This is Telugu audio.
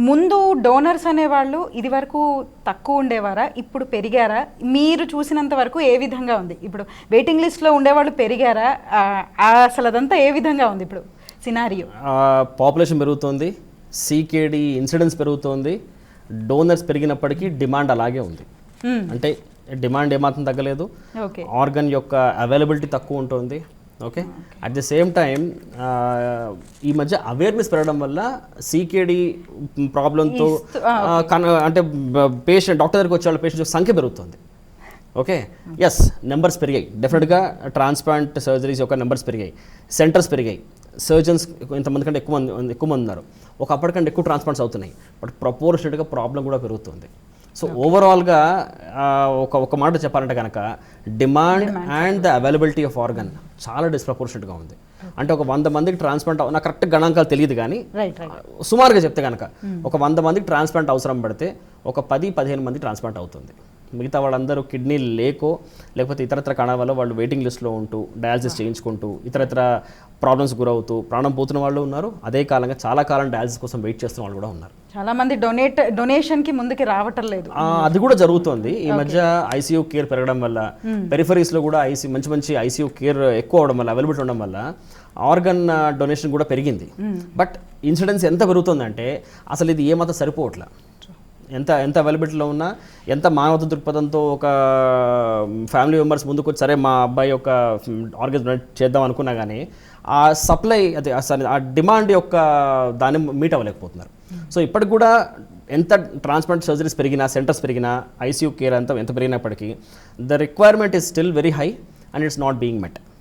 ముందు డోనర్స్ అనేవాళ్ళు ఇది వరకు తక్కువ ఉండేవారా, ఇప్పుడు పెరిగారా? మీరు చూసినంత వరకు ఏ విధంగా ఉంది? ఇప్పుడు వెయిటింగ్ లిస్ట్లో ఉండేవాళ్ళు పెరిగారా? అసలు అదంతా ఏ విధంగా ఉంది ఇప్పుడు సినారియో? పాపులేషన్ పెరుగుతోంది, సీకేడి ఇన్సిడెన్స్ పెరుగుతోంది, డోనర్స్ పెరిగినప్పటికీ డిమాండ్ అలాగే ఉంది. అంటే డిమాండ్ ఏమాత్రం తగ్గలేదు, ఆర్గన్ యొక్క అవైలబిలిటీ తక్కువ ఉంటుంది. Okay, at the same time ఈ మధ్య అవేర్నెస్ పెరగడం వల్ల సీకేడి ప్రాబ్లంతో అంటే పేషెంట్ డాక్టర్ దగ్గరికి వచ్చే వాళ్ళ పేషెంట్స్ సంఖ్య పెరుగుతుంది. ఓకే, ఎస్, నెంబర్స్ పెరిగాయి, డెఫినెట్గా ట్రాన్స్ప్లాంట్ సర్జరీస్ యొక్క నెంబర్స్ పెరిగాయి, సెంటర్స్ పెరిగాయి, సర్జన్స్ ఇంతమంది కంటే ఎక్కువ మంది ఉన్నారు, ఒకప్పటికంటే ఎక్కువ ట్రాన్స్ప్లాంట్స్ అవుతున్నాయి. బట్ ప్రపోర్షనేట్గా ప్రాబ్లం కూడా పెరుగుతుంది. సో ఓవరాల్గా ఒక మాట చెప్పాలంటే కనుక demand and the availability of organ చాలా డిస్ప్రపోర్షనేట్గా ఉంది. అంటే ఒక 100 మందికి ట్రాన్స్ప్లాంట్ నాకు కరెక్ట్ గణాంకాలు తెలియదు కానీ సుమారుగా చెప్తే కనుక ఒక 100 మందికి ట్రాన్స్ప్లాంట్ అవసరం పడితే ఒక 10-15 మంది ట్రాన్స్ప్లాంట్ అవుతుంది. మిగతా వాళ్ళందరూ కిడ్నీ లేకపోతే ఇతరత్ర కారణాల వల్ల వాళ్ళు వెయిటింగ్ లిస్ట్లో ఉంటూ డయాలసిస్ చేయించుకుంటూ ఇతరత్ర ప్రాబ్లమ్స్ గురవుతూ ప్రాణం పోతున్న వాళ్ళు ఉన్నారు. అదే కాలంగా చాలా కాలం డయాలసిస్ కోసం వెయిట్ చేస్తున్న వాళ్ళు కూడా ఉన్నారు. చాలా మంది డొనేషన్కి ముందుకి రావటం లేదు, అది కూడా జరుగుతుంది. ఈ మధ్య ఐసీయూ కేర్ పెరగడం వల్ల పెరిఫరీస్లో కూడా మంచి ఐసీయూ కేర్ ఎక్కువ అవడం వల్ల, అవైలబిలిటీ ఉండడం వల్ల ఆర్గన్ డొనేషన్ కూడా పెరిగింది. బట్ ఇన్సిడెన్స్ ఎంత పెరుగుతుందంటే అసలు ఇది ఏమాత్రం సరిపోవట్లే. ఎంత అవైలబిలిటీలో ఉన్నా, ఎంత మానవత దృక్పథంతో ఒక ఫ్యామిలీ మెంబర్స్ ముందుకు వచ్చి సరే మా అబ్బాయి యొక్క ఆర్గన్స్ డొనేట్ చేద్దాం అనుకున్నా కానీ ఆ సప్లై అదే ఆ డిమాండ్ యొక్క దాన్ని మీట్ అవ్వలేకపోతున్నారు. సో ఇప్పటికి కూడా ఎంత ట్రాన్స్ప్లాంట్ సర్జరీస్ పెరిగినా, సెంటర్స్ పెరిగినా, ఐసీయూ కేర్ ఎంత పెరిగినప్పటికీ the requirement is still very high and it's not being met.